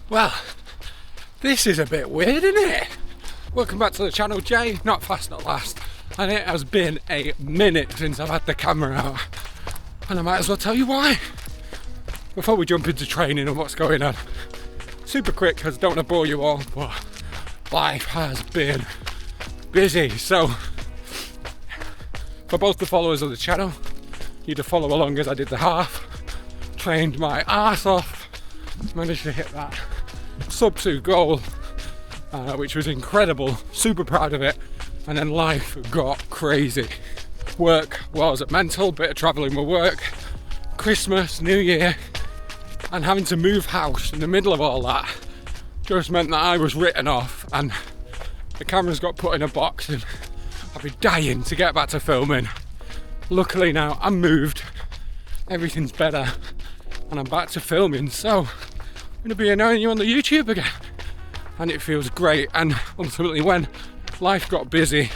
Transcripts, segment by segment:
Well, this is a bit weird, isn't it? Welcome back to the channel, Jay, not fast, not last. And it has been a minute since I've had the camera out. And I might as well tell you why. Before we jump into training and what's going on. Super quick, because I don't want to bore you all, but life has been busy. So, for both the followers of the channel, you to follow along as I did the half. Trained my arse off. Managed to hit that sub 2 goal, which was incredible, super proud of it. And then life got crazy. Work was mental, bit of travelling with work, Christmas, New Year, and having to move house in the middle of all that just meant that I was written off and the cameras got put in a box and I'd be dying to get back to filming. Luckily now I'm moved, everything's better and I'm back to filming, so I'm going to be annoying you on the YouTube again. And it feels great, and ultimately when life got busy,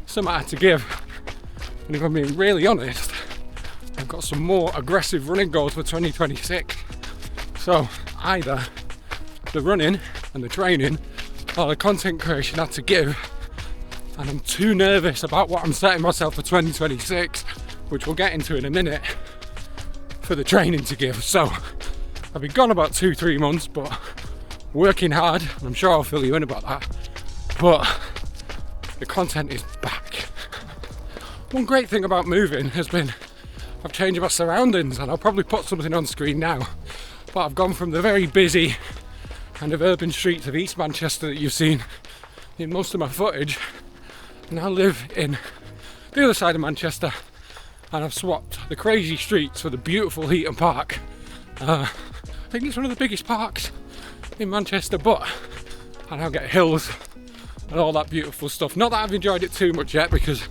something I had to give. And if I'm being really honest, I've got some more aggressive running goals for 2026. So either the running and the training or the content creation had to give. And I'm too nervous about what I'm setting myself for 2026, which we'll get into in a minute, for the training to give. So I've been gone about 2-3 months, but working hard, and I'm sure I'll fill you in about that. But the content is back. One great thing about moving has been I've changed my surroundings, and I'll probably put something on screen now. But I've gone from the very busy kind of urban streets of East Manchester that you've seen in most of my footage. I now live in the other side of Manchester, and I've swapped the crazy streets for the beautiful Heaton Park. I think it's one of the biggest parks in Manchester, but I now get hills and all that beautiful stuff. Not that I've enjoyed it too much yet, because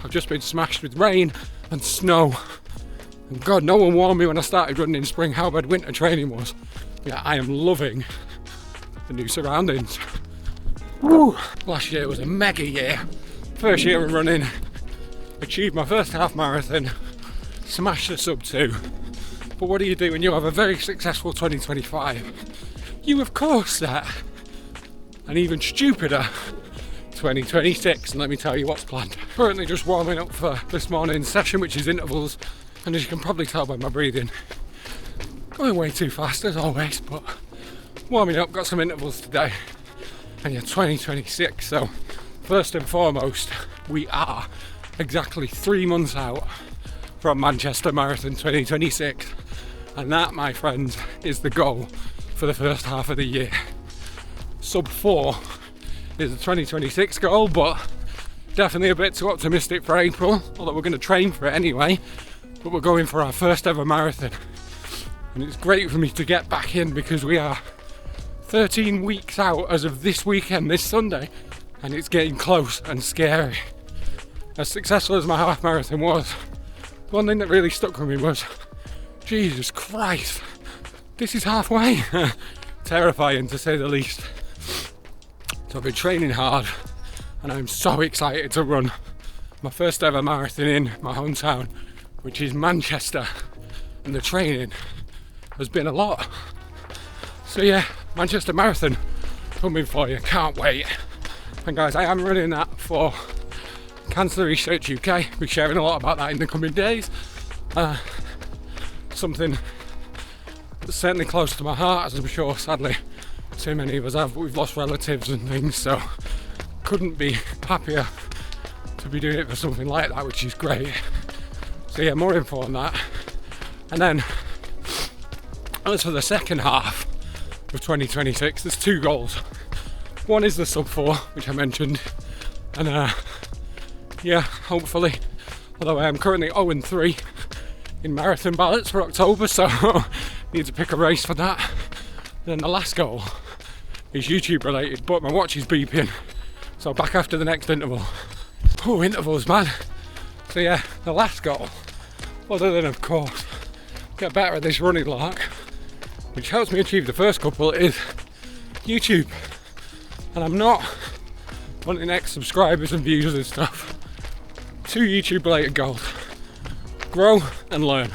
I've just been smashed with rain and snow. And God, no one warned me when I started running in spring how bad winter training was. Yeah, I am loving the new surroundings. Woo! Last year was a mega year. First year of running, achieved my first half marathon, smashed the sub 2. But what do you do when you have a very successful 2025? You of course set an even stupider 2026, and let me tell you what's planned. Currently just warming up for this morning's session, which is intervals, and as you can probably tell by my breathing, going way too fast as always, but warming up, got some intervals today, and yeah, 2026. So first and foremost, we are exactly 3 months out from Manchester Marathon 2026, and that, my friends, is the goal for the first half of the year. Sub 4 is the 2026 goal, but definitely a bit too optimistic for April, although we're going to train for it anyway. But we're going for our first ever marathon, and it's great for me to get back in because we are 13 weeks out as of this weekend, this Sunday, and it's getting close and scary. As successful as my half marathon was, one thing that really stuck with me was, Jesus Christ, this is halfway. Terrifying to say the least. So I've been training hard, and I'm so excited to run my first ever marathon in my hometown, which is Manchester, and the training has been a lot. So yeah, Manchester Marathon coming for you, can't wait. And guys, I am running that for Cancer Research UK. I'll be sharing a lot about that in the coming days. Something that's certainly close to my heart, as I'm sure sadly too many of us have, but we've lost relatives and things, so couldn't be happier to be doing it for something like that, which is great. So yeah, more info on that. And then as for the second half of 2026, there's 2 goals. One is the sub 4, which I mentioned, and yeah, hopefully, although I am currently 0-3 in marathon ballots for October, so need to pick a race for that. Then the last goal is YouTube related, but my watch is beeping, so back after the next interval. Oh, intervals, man. So yeah, the last goal, other than of course get better at this running lark, which helps me achieve the first couple, is YouTube. And I'm not wanting X subscribers and views and stuff. 2 YouTube related goals: grow and learn.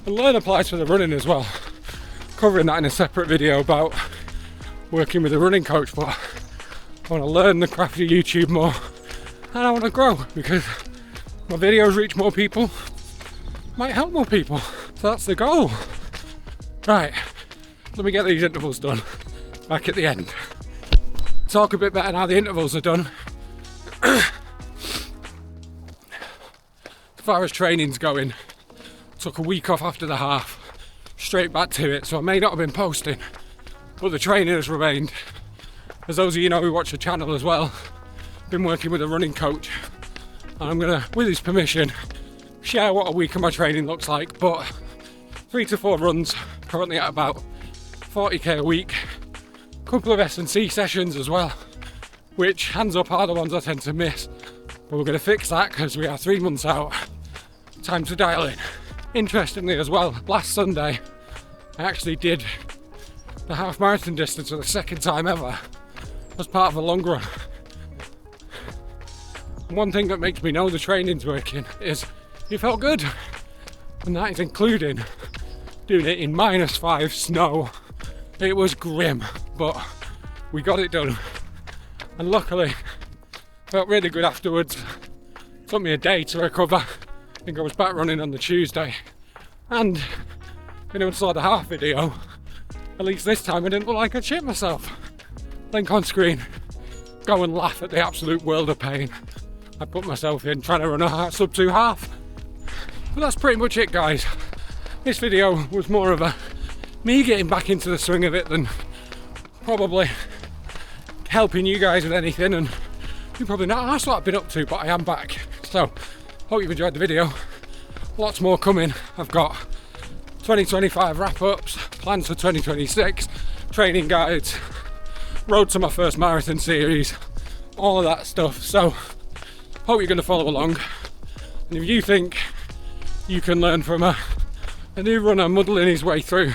And learn applies for the running as well. covering that in a separate video about working with a running coach, but I want to learn the craft of YouTube more, and I want to grow because my videos reach more people, might help more people. So that's the goal. Right, let me get these intervals done. Back at the end. Talk a bit better now the intervals are done. As far as training's going, took a week off after the half, straight back to it, so I may not have been posting, but the training has remained. As those of you know who watch the channel as well, been working with a running coach, and I'm gonna, with his permission, share what a week of my training looks like. But 3 to 4 runs, currently at about 40k a week, couple of S&C sessions as well, which, hands up, are the ones I tend to miss, but we're going to fix that because we are 3 months out. Time to dial in. Interestingly as well, last Sunday I actually did the half marathon distance for the second time ever as part of a long run. One thing that makes me know the training's working is it felt good, and that is including doing it in -5 snow. It was grim, but we got it done, and luckily felt really good afterwards. Took me a day to recover. I think I was back running on the Tuesday, and if anyone saw the half video, at least this time I didn't look like I'd shit myself. Link on screen. Go and laugh at the absolute world of pain I put myself in trying to run a sub 2 half. But that's pretty much it, guys. This video was more of a me getting back into the swing of it than probably helping you guys with anything, and you probably not asked what I've been up to, but I am back. So hope you've enjoyed the video. Lots more coming. I've got 2025 wrap-ups, plans for 2026, training guides, road to my first marathon series, all of that stuff. So hope you're going to follow along, and if you think you can learn from a new runner muddling his way through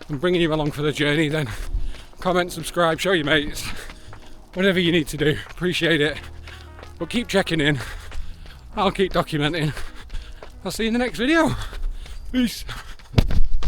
and bringing you along for the journey, then comment, subscribe, show your mates, whatever you need to do. Appreciate it. But keep checking in. I'll keep documenting. I'll see you in the next video. Peace.